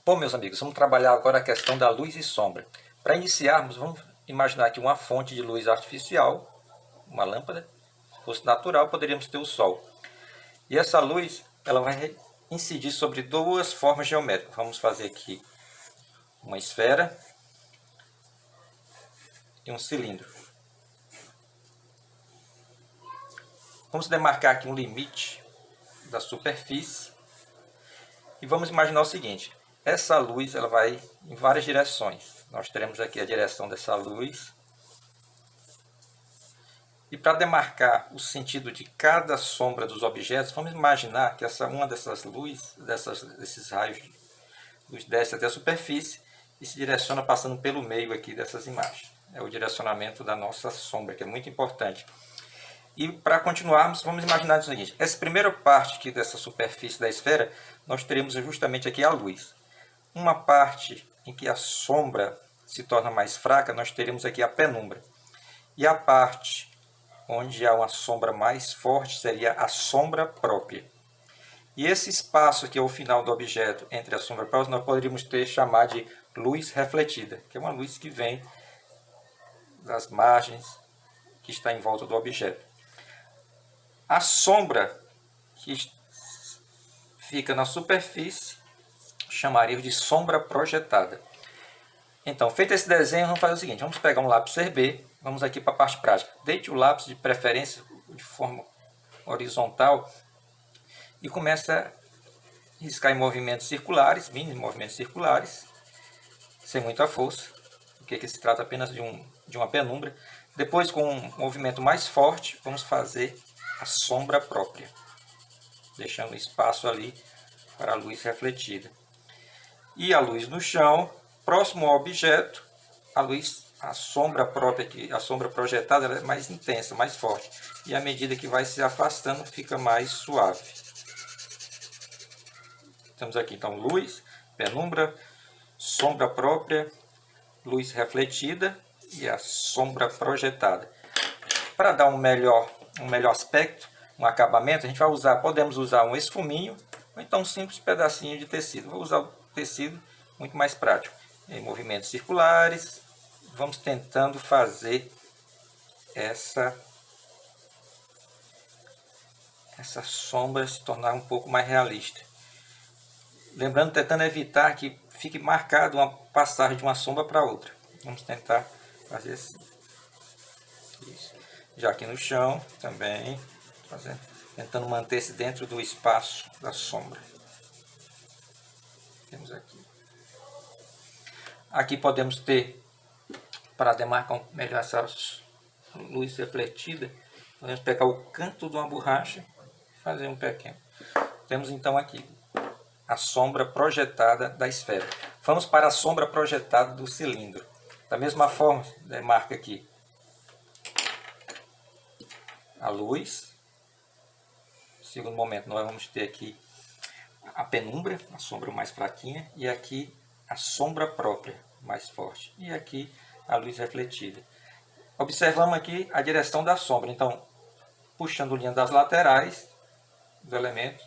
Bom, meus amigos, vamos trabalhar agora a questão da luz e sombra. Para iniciarmos, vamos imaginar aqui uma fonte de luz artificial, uma lâmpada. Se fosse natural, poderíamos ter o sol. E essa luz, ela vai incidir sobre duas formas geométricas. Vamos fazer aqui uma esfera e um cilindro. Vamos demarcar aqui um limite da superfície e vamos imaginar o seguinte: essa luz ela vai em várias direções. Nós teremos aqui a direção dessa luz. E para demarcar o sentido de cada sombra dos objetos, vamos imaginar que uma dessas luzes, desses raios de luz desce até a superfície e se direciona passando pelo meio aqui dessas imagens. É o direcionamento da nossa sombra, que é muito importante. E para continuarmos, vamos imaginar o seguinte: essa primeira parte aqui dessa superfície da esfera, nós teremos justamente aqui a luz. Uma parte em que a sombra se torna mais fraca, nós teremos aqui a penumbra. E a parte onde há uma sombra mais forte seria a sombra própria. E esse espaço aqui ao final do objeto, entre a sombra própria, nós poderíamos chamar de luz refletida, que é uma luz que vem das margens que está em volta do objeto. A sombra que fica na superfície chamaríamos de sombra projetada. Então, feito esse desenho, vamos fazer o seguinte: vamos pegar um lápis CB, vamos aqui para a parte prática. Deite o lápis de preferência de forma horizontal e comece a riscar em movimentos circulares, mini movimentos circulares, sem muita força, porque se trata apenas de uma penumbra. Depois, com um movimento mais forte, vamos fazer a sombra própria, deixando espaço ali para a luz refletida. E a luz no chão, próximo ao objeto, a sombra própria, a sombra projetada, ela é mais intensa, mais forte. E à medida que vai se afastando, fica mais suave. Temos aqui então luz, penumbra, sombra própria, luz refletida e a sombra projetada. Para dar um melhor aspecto, um acabamento, a gente vai podemos usar um esfuminho ou então um simples pedacinho de tecido. Vou usar o tecido, muito mais prático. Em movimentos circulares, vamos tentando fazer essa sombra se tornar um pouco mais realista. Lembrando, tentando evitar que fique marcado uma passagem de uma sombra para outra. Vamos tentar fazer assim. Isso. Já aqui no chão também, tentando manter-se dentro do espaço da sombra. Temos aqui. Aqui podemos ter, para demarcar melhor essa luz refletida, podemos pegar o canto de uma borracha e fazer um pequeno. Temos então aqui a sombra projetada da esfera. Vamos para a sombra projetada do cilindro. Da mesma forma, demarca aqui a luz. No segundo momento, nós vamos ter aqui a penumbra, a sombra mais fraquinha, e aqui a sombra própria, mais forte, e aqui a luz refletida. Observamos aqui a direção da sombra, então, puxando linha das laterais do elemento,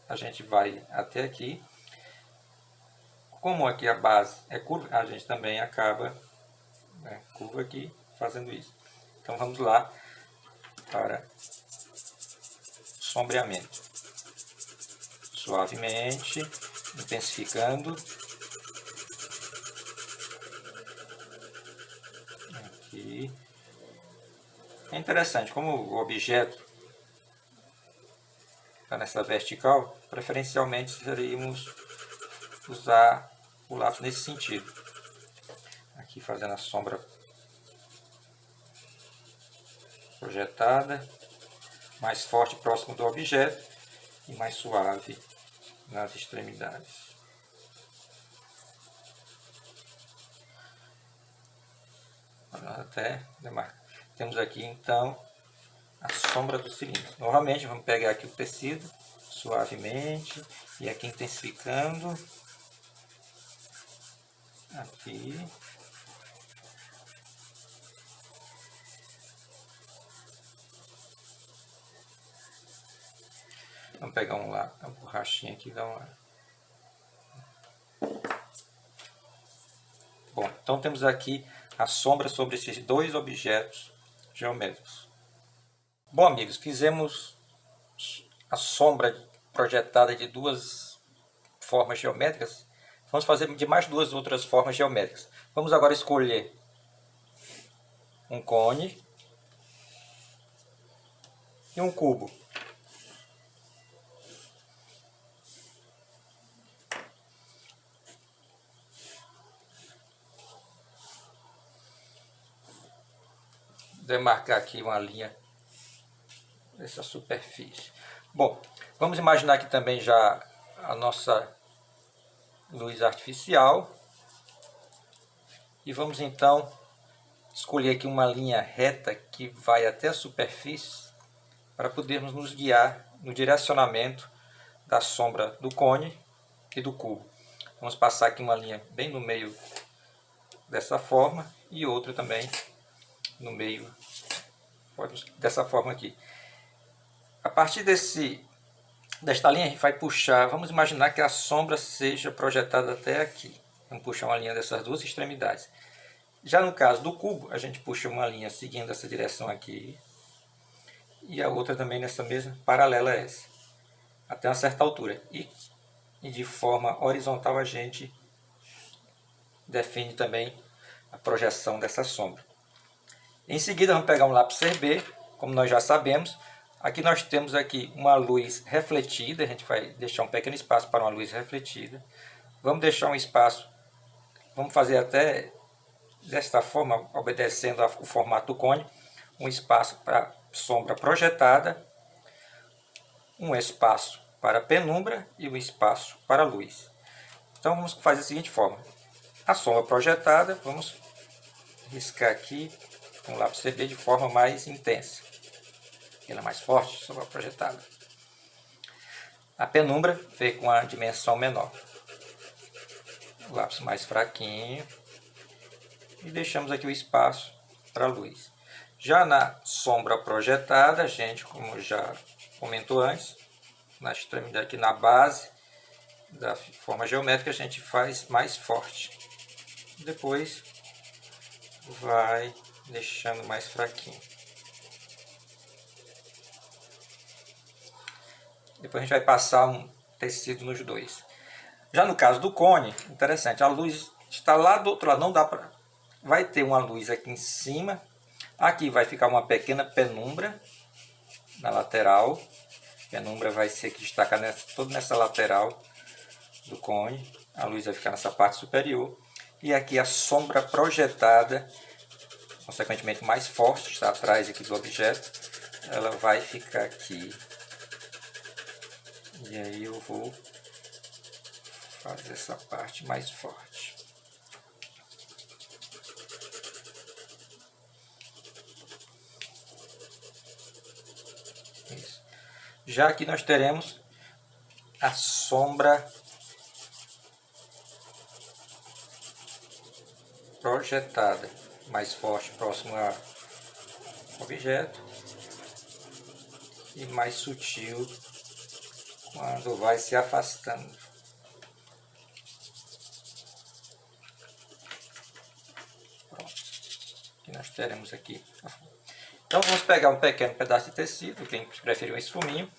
a gente vai até aqui. Como aqui a base é curva, a gente também acaba curva aqui, fazendo isso. Então vamos lá para sombreamento. Suavemente, intensificando. Aqui. É interessante, como o objeto está nessa vertical, preferencialmente seríamos usar o lápis nesse sentido. Aqui fazendo a sombra projetada, mais forte próximo do objeto e mais suave nas extremidades. Até demarcar. Temos aqui então a sombra do cilindro. Novamente vamos pegar aqui o tecido suavemente e aqui intensificando. Aqui. Vamos pegar uma borrachinha aqui e dar uma Então temos aqui a sombra sobre esses dois objetos geométricos. Bom, amigos, fizemos a sombra projetada de duas formas geométricas. Vamos fazer de mais duas outras formas geométricas. Vamos agora escolher um cone e um cubo. Demarcar aqui uma linha dessa superfície. Bom, vamos imaginar aqui também já a nossa luz artificial. E vamos então escolher aqui uma linha reta que vai até a superfície para podermos nos guiar no direcionamento da sombra do cone e do cubo. Vamos passar aqui uma linha bem no meio dessa forma e outra também no meio dessa forma aqui. A partir desta linha a gente vai puxar, vamos imaginar que a sombra seja projetada até aqui. Vamos puxar uma linha dessas duas extremidades. Já no caso do cubo, a gente puxa uma linha seguindo essa direção aqui e a outra também nessa mesma, paralela a essa, até uma certa altura. E de forma horizontal a gente define também a projeção dessa sombra. Em seguida vamos pegar um lápis CB, como nós já sabemos. Aqui nós temos aqui uma luz refletida, a gente vai deixar um pequeno espaço para uma luz refletida. Vamos deixar um espaço, vamos fazer até desta forma, obedecendo o formato do cone, um espaço para sombra projetada, um espaço para penumbra e um espaço para luz. Então vamos fazer da seguinte forma. A sombra projetada, vamos riscar aqui com o lápis CB de forma mais intensa. Ela é mais forte, sombra projetada. A penumbra veio com a dimensão menor. O lápis mais fraquinho. E deixamos aqui o espaço para a luz. Já na sombra projetada, a gente, como já comentou antes, na extremidade aqui na base da forma geométrica, a gente faz mais forte. Depois vai deixando mais fraquinho. Depois a gente vai passar um tecido nos dois. Já no caso do cone, interessante, a luz está lá do outro lado, não dá para... Vai ter uma luz aqui em cima, aqui vai ficar uma pequena penumbra na lateral. A penumbra vai ser que destaca toda nessa lateral do cone. A luz vai ficar nessa parte superior. E aqui a sombra projetada, consequentemente mais forte, está atrás aqui do objeto. Ela vai ficar aqui. E aí eu vou fazer essa parte mais forte. Isso. Já aqui nós teremos a sombra projetada, mais forte próximo ao objeto e mais sutil quando vai se afastando. Pronto. Aqui nós teremos aqui. Então vamos pegar um pequeno pedaço de tecido, quem preferiu um esfuminho,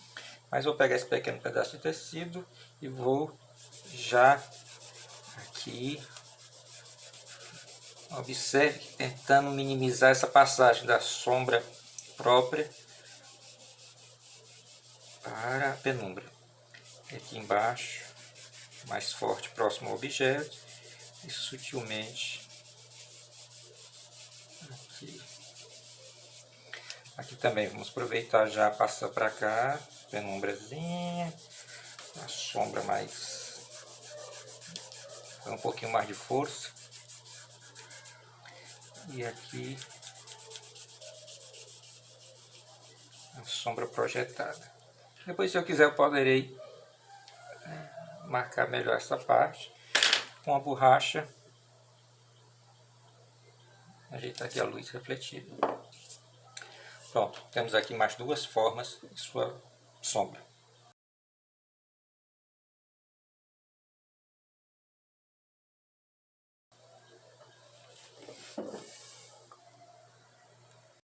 mas vou pegar esse pequeno pedaço de tecido e vou já aqui, observe, tentando minimizar essa passagem da sombra própria para a penumbra. Aqui embaixo, mais forte, próximo ao objeto, e sutilmente aqui. Aqui também vamos aproveitar já passar para cá, penumbrazinha, a sombra mais, um pouquinho mais de força. E aqui a sombra projetada. Depois, se eu quiser, eu poderei marcar melhor essa parte com a borracha. Ajeitar aqui a luz refletida. Pronto, temos aqui mais duas formas de sua sombra.